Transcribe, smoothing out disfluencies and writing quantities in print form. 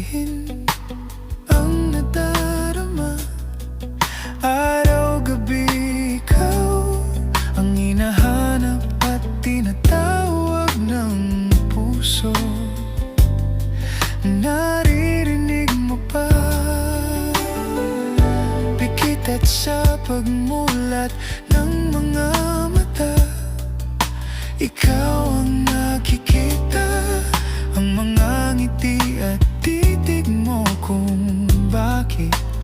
sabihin ang nadarama. Araw-gabi ikaw ang hinahanap at tinatawag ng puso. Naririnig mo pa, pikit at sa pagmulat ng mga mata, ikaw ang